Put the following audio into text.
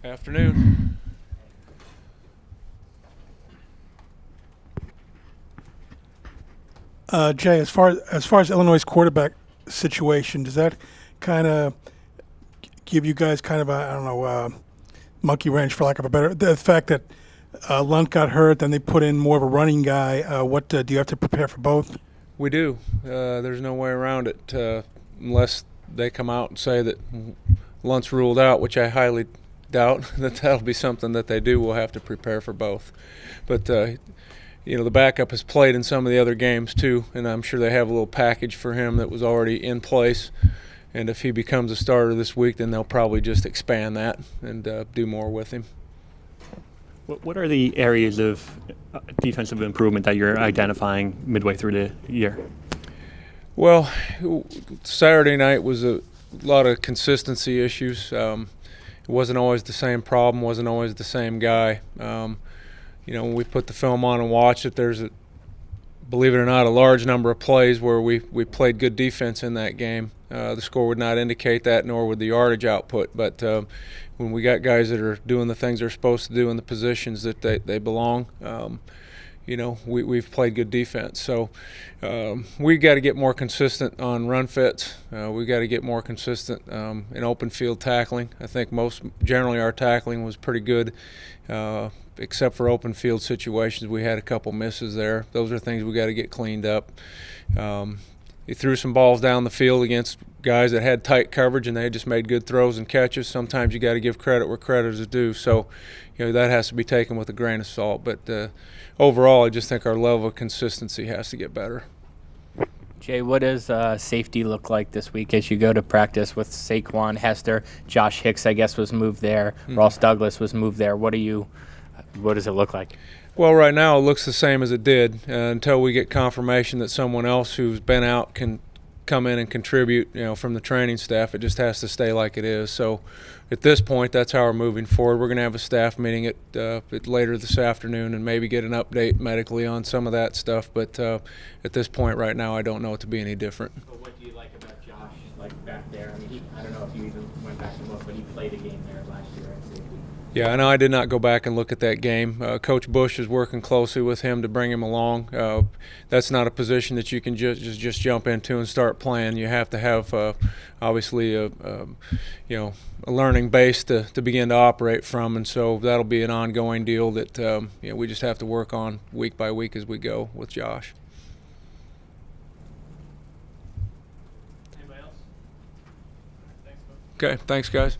Afternoon. Jay, as far as Illinois' quarterback situation, does that kind of give you guys kind of a, I don't know, monkey wrench, for lack of a better, the fact that Lunt got hurt, then they put in more of a running guy. What do you have to prepare for both? We do. There's no way around it unless they come out and say that Lunt's ruled out, which I highly doubt that'll be something that they do. We'll have to prepare for both. But, the backup has played in some of the other games too, and I'm sure they have a little package for him that was already in place. And if he becomes a starter this week, then they'll probably just expand that and do more with him. What are the areas of defensive improvement that you're identifying midway through the year? Well, Saturday night was a lot of consistency issues. It wasn't always the same problem, wasn't always the same guy. When we put the film on and watch it, there's believe it or not, a large number of plays where we played good defense in that game. The score would not indicate that, nor would the yardage output. But when we got guys that are doing the things they're supposed to do in the positions that they belong, we've played good defense. So we got to get more consistent on run fits. We got to get more consistent in open field tackling. I think generally our tackling was pretty good. Except for open field situations, we had a couple misses there. Those are things we got to get cleaned up. He threw some balls down the field against guys that had tight coverage, and they just made good throws and catches. Sometimes you got to give credit where credit is due. So, that has to be taken with a grain of salt. But overall, I just think our level of consistency has to get better. Jay, what does safety look like this week as you go to practice with Saquon, Hester, Josh Hicks, I guess, was moved there. Ross Douglas was moved there. What does it look like? Well, right now it looks the same as it did until we get confirmation that someone else who's been out can come in and contribute, from the training staff. It just has to stay like it is. So at this point, that's how we're moving forward. We're going to have a staff meeting later this afternoon and maybe get an update medically on some of that stuff. But at this point right now, I don't know it to be any different. But what do you like about Josh, back there? I mean, I don't know if you even went back and looked, but he played a game there last year at safety. Yeah, I know I did not go back and look at that game. Coach Bush is working closely with him to bring him along. That's not a position that you can just jump into and start playing. You have to have obviously a learning base to begin to operate from, and so that'll be an ongoing deal that we just have to work on week by week as we go with Josh. Anybody else? Thanks, Okay, thanks guys.